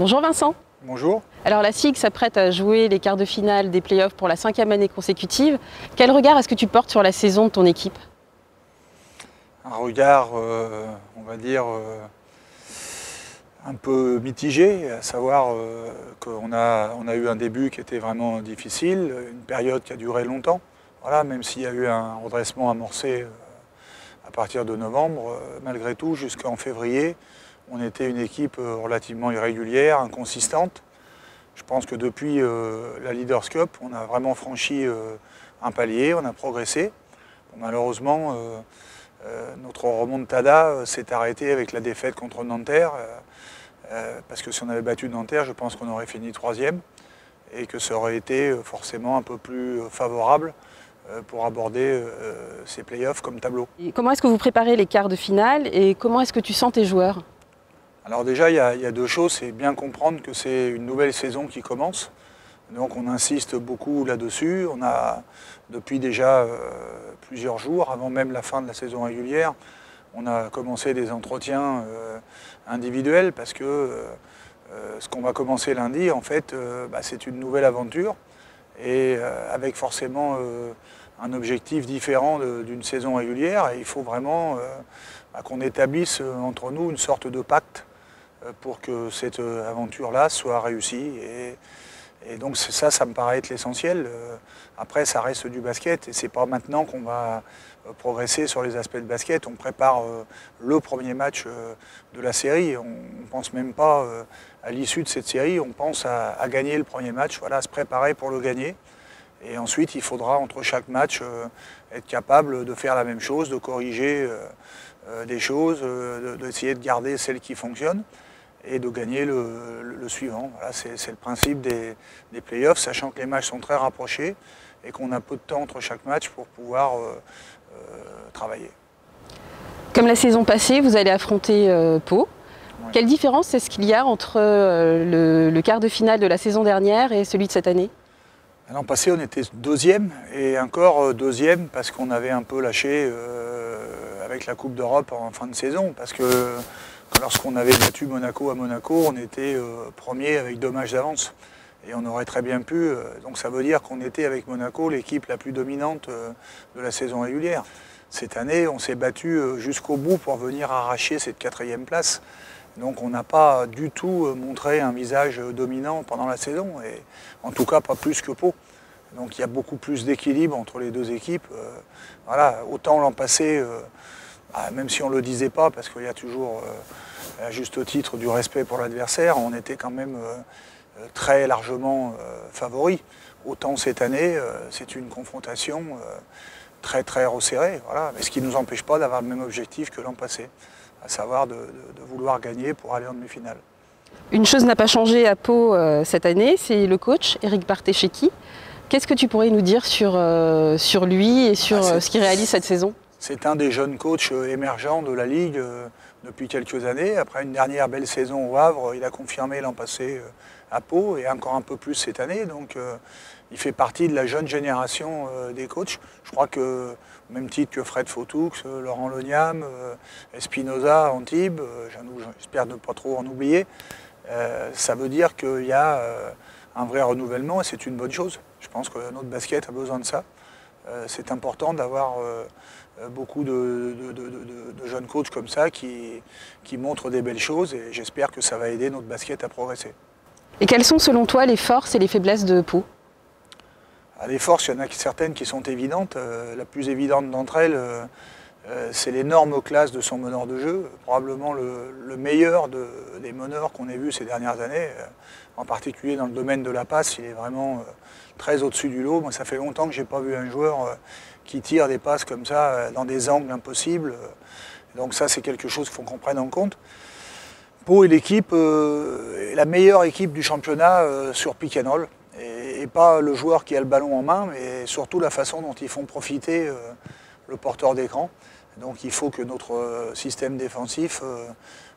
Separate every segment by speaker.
Speaker 1: Bonjour Vincent.
Speaker 2: Bonjour.
Speaker 1: Alors la SIG s'apprête à jouer les quarts de finale des playoffs pour la 5e année consécutive. Quel regard est-ce que tu portes sur la saison de ton équipe?
Speaker 2: Un regard, on va dire, un peu mitigé, à savoir qu'on a eu un début qui était vraiment difficile, une période qui a duré longtemps. Voilà, même s'il y a eu un redressement amorcé à partir de novembre, malgré tout, jusqu'en février, on était une équipe relativement irrégulière, inconsistante. Je pense que depuis la Leaders Cup, on a vraiment franchi un palier, on a progressé. Bon, malheureusement, notre remontada s'est arrêtée avec la défaite contre Nanterre, parce que si on avait battu Nanterre, je pense qu'on aurait fini 3e et que ça aurait été forcément un peu plus favorable pour aborder ces playoffs comme tableau.
Speaker 1: Et comment est-ce que vous préparez les quarts de finale et comment est-ce que tu sens tes joueurs?
Speaker 2: Alors déjà, il y a deux choses, c'est bien comprendre que c'est une nouvelle saison qui commence. Donc on insiste beaucoup là-dessus. On a, depuis déjà plusieurs jours, avant même la fin de la saison régulière, on a commencé des entretiens individuels parce que ce qu'on va commencer lundi, en fait, c'est une nouvelle aventure et avec forcément un objectif différent d'une saison régulière. Et il faut vraiment qu'on établisse entre nous une sorte de pacte pour que cette aventure-là soit réussie. Et donc ça me paraît être l'essentiel. Après, ça reste du basket et c'est pas maintenant qu'on va progresser sur les aspects de basket. On prépare le premier match de la série. On ne pense même pas à l'issue de cette série. On pense à gagner le premier match, voilà, à se préparer pour le gagner. Et ensuite, il faudra, entre chaque match, être capable de faire la même chose, de corriger des choses, d'essayer de garder celles qui fonctionnent et de gagner le suivant. Voilà, c'est le principe des playoffs, sachant que les matchs sont très rapprochés et qu'on a peu de temps entre chaque match pour pouvoir travailler.
Speaker 1: Comme la saison passée, vous allez affronter Pau. Oui. Quelle différence est-ce qu'il y a entre le quart de finale de la saison dernière et celui de cette année?
Speaker 2: L'an passé, on était deuxième, et encore deuxième parce qu'on avait un peu lâché avec la Coupe d'Europe en fin de saison, parce que lorsqu'on avait battu Monaco à Monaco, on était premier avec 2 matchs d'avance. Et on aurait très bien pu, donc ça veut dire qu'on était avec Monaco l'équipe la plus dominante de la saison régulière. Cette année, on s'est battu jusqu'au bout pour venir arracher cette 4e place. Donc on n'a pas du tout montré un visage dominant pendant la saison, et en tout cas pas plus que Pau. Donc il y a beaucoup plus d'équilibre entre les deux équipes. Voilà, autant l'an passé, même si on ne le disait pas, parce qu'il y a toujours, à juste titre, du respect pour l'adversaire, on était quand même très largement favoris. Autant cette année, c'est une confrontation très très resserrée, voilà, mais ce qui ne nous empêche pas d'avoir le même objectif que l'an passé, à savoir de vouloir gagner pour aller en demi-finale.
Speaker 1: Une chose n'a pas changé à Pau cette année, c'est le coach, Éric Bartesheki. Qu'est-ce que tu pourrais nous dire sur lui et sur ce qu'il réalise cette saison?
Speaker 2: C'est un des jeunes coachs émergents de la Ligue depuis quelques années. Après une dernière belle saison au Havre, il a confirmé l'an passé à Pau et encore un peu plus cette année. Donc il fait partie de la jeune génération des coachs. Je crois que, au même titre que Fred Fautoux, Laurent Loniam, Espinoza, Antibes, j'espère ne pas trop en oublier, ça veut dire qu'il y a un vrai renouvellement et c'est une bonne chose. Je pense que notre basket a besoin de ça. C'est important d'avoir beaucoup de jeunes coachs comme ça qui montrent des belles choses et j'espère que ça va aider notre basket à progresser.
Speaker 1: Et quelles sont selon toi les forces et les faiblesses de Pau?
Speaker 2: Les forces, il y en a certaines qui sont évidentes. La plus évidente d'entre elles, c'est l'énorme classe de son meneur de jeu, probablement le meilleur des meneurs qu'on ait vus ces dernières années, en particulier dans le domaine de la passe, il est vraiment très au-dessus du lot. Moi, ça fait longtemps que je n'ai pas vu un joueur qui tire des passes comme ça, dans des angles impossibles. Donc ça, c'est quelque chose qu'il faut qu'on prenne en compte. Pau est l'équipe, la meilleure équipe du championnat sur pick and roll, et pas le joueur qui a le ballon en main, mais surtout la façon dont ils font profiter le porteur d'écran. Donc il faut que notre système défensif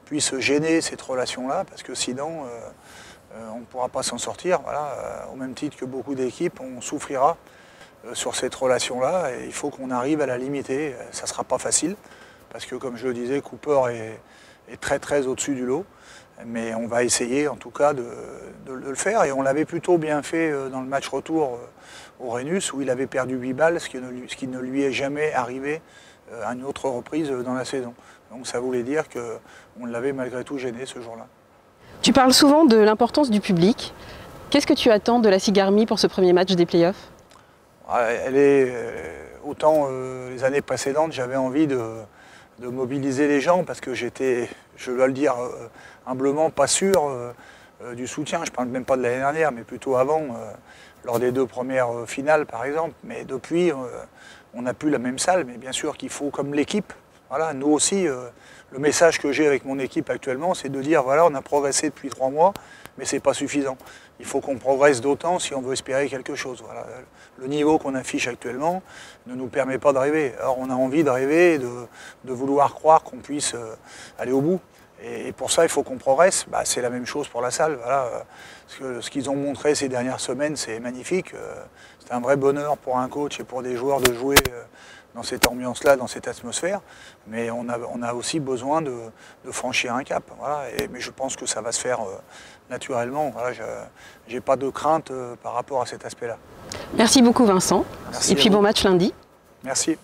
Speaker 2: puisse gêner cette relation-là, parce que sinon on ne pourra pas s'en sortir. Voilà. Au même titre que beaucoup d'équipes, on souffrira sur cette relation-là, et il faut qu'on arrive à la limiter. Ça ne sera pas facile, parce que comme je le disais, Cooper est très très au-dessus du lot. Mais on va essayer en tout cas de le faire. Et on l'avait plutôt bien fait dans le match retour au Rhenus, où il avait perdu 8 balles, ce qui ne lui est jamais arrivé à une autre reprise dans la saison. Donc ça voulait dire qu'on l'avait malgré tout gêné ce jour-là.
Speaker 1: Tu parles souvent de l'importance du public. Qu'est-ce que tu attends de la Cigarmi pour ce premier match des playoffs?
Speaker 2: Elle est, autant les années précédentes, j'avais envie de mobiliser les gens parce que j'étais, je dois le dire humblement, pas sûr du soutien. Je ne parle même pas de l'année dernière, mais plutôt avant, lors des 2 premières finales par exemple. Mais depuis, on n'a plus la même salle, mais bien sûr qu'il faut, comme l'équipe, voilà, nous aussi, le message que j'ai avec mon équipe actuellement, c'est de dire, voilà, on a progressé depuis 3 mois, mais ce n'est pas suffisant. Il faut qu'on progresse d'autant si on veut espérer quelque chose. Voilà. Le niveau qu'on affiche actuellement ne nous permet pas de rêver. Alors on a envie de rêver, de vouloir croire qu'on puisse aller au bout. Et pour ça, il faut qu'on progresse. Bah, c'est la même chose pour la salle. Voilà. Ce qu'ils ont montré ces dernières semaines, c'est magnifique. C'est un vrai bonheur pour un coach et pour des joueurs de jouer dans cette ambiance-là, dans cette atmosphère. Mais on a aussi besoin de franchir un cap. Voilà. Mais je pense que ça va se faire naturellement. Voilà. Je n'ai pas de crainte par rapport à cet aspect-là.
Speaker 1: Merci beaucoup Vincent.
Speaker 2: Merci
Speaker 1: et puis bon match lundi.
Speaker 2: Merci.